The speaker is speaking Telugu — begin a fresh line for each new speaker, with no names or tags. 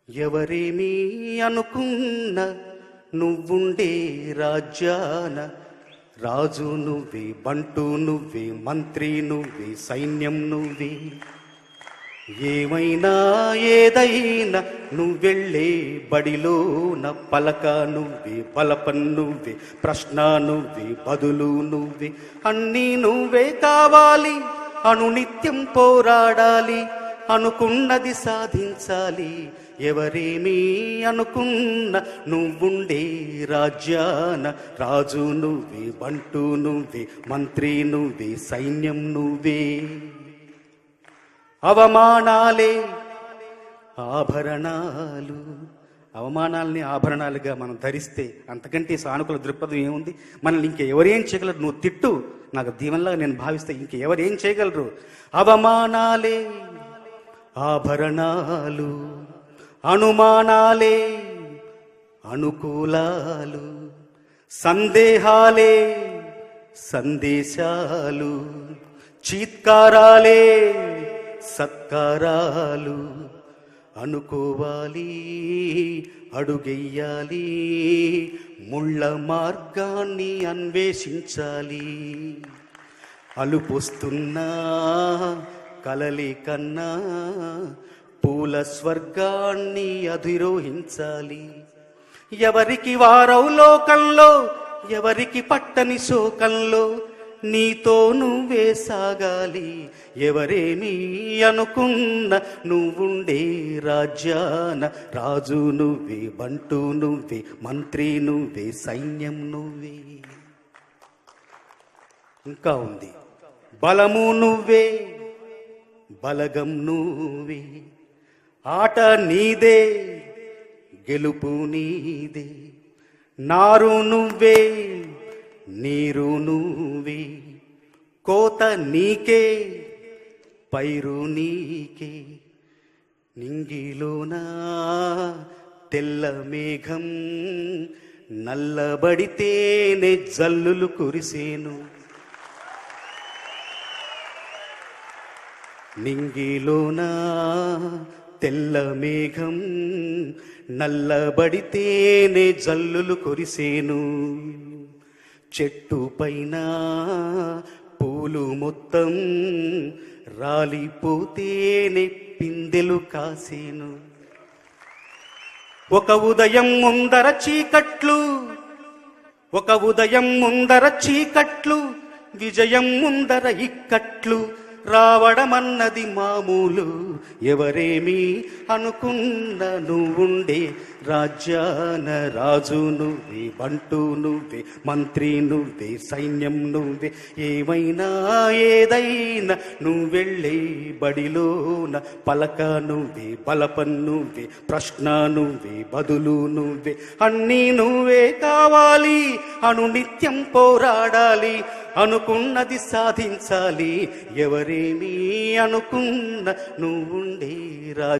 ఎవరేమీ అనుకున్న నువ్వుండే రాజ్యాన రాజు నువ్వే, బంటు నువ్వే, మంత్రి నువ్వే, సైన్యం నువ్వే. ఏమైనా ఏదైనా నువ్వెళ్ళే బడిలోన పలక నువ్వే, బలపం నువ్వే, ప్రశ్న నువ్వే, బదులు నువ్వే. అన్నీ నువ్వే కావాలి, అనునిత్యం పోరాడాలి, అనుకున్నది సాధించాలి. ఎవరేమీ అనుకున్న నువ్వుండే రాజ్యాన రాజు నువ్వే, బంటు నువ్వే, మంత్రి నువ్వే, సైన్యం నువ్వే. అవమానాలే ఆభరణాలు, అవమానాల్ని ఆభరణాలుగా మనం ధరిస్తే అంతకంటే సానుకూల దృక్పథం ఏముంది? మనల్ని ఇంకెవరేం చేయగలరు? నువ్వు తిట్టు, నాకు దీవెనలాగా నేను భావిస్తే ఇంకెవరేం చేయగలరు? అవమానాలే ఆభరణాలు, అనుమానాలే అనుకూలాలు, సందేహాలే సందేశాలు, చీత్కారాలే సత్కారాలు. అనుకోవాలి, అడుగెయ్యాలి, ముళ్ళ మార్గాన్ని అన్వేషించాలి. అలుపొస్తున్నా కలలి కన్నా పూల స్వర్గాన్ని అధిరోహించాలి. ఎవరికి వారవు లోకంలో, ఎవరికి పట్టని శోకంలో, నీతో నువ్వే సాగాలి. ఎవరేమీ అనుకున్న నువ్వుండే రాజ్యాన రాజు నువ్వే, బంటు నువ్వే, మంత్రి నువ్వే, సైన్యం నువ్వే. ఇంకా ఉంది, బలము నువ్వే, బలగం నువ్వే, ఆట నీదే, గెలుపు నీదే. నారు నువ్వే, నీరు నువ్వే, కోత నీకే, పైరు నీకే. నింగిలోనా తెల్ల మేఘం నల్లబడితేనే జల్లులు కురిసేను. నింగిలోనా తెల్ల మేఘం నల్లబడితేనే జల్లులు కురిసేను. చెట్టు పైన పూలు మొత్తం రాలిపోతేనే పిందెలు కాసేను. ఒక ఉదయం ముందర చీకట్లు, ఒక ఉదయం ముందర చీకట్లు, విజయం ముందర ఇక్కట్లు. రావడమన్నది మామూలు. ఎవరేమీ అనుకున్న నువ్వుండే రాజ్యాన రాజు నువ్వే, బంటు నువ్వే, మంత్రి నువ్వే, సైన్యం నువ్వే. ఏమైనా ఏదైనా నువ్వెళ్ళే బడిలోన పలక నువ్వే, బలపం నువ్వే, ప్రశ్న నువ్వే, బదులు నువ్వే. అన్నీ నువ్వే కావాలి, అనునిత్యం పోరాడాలి, అనుకున్నది సాధించాలి. ఎవరేమీ అనుకున్న నువ్వుండే రాజు.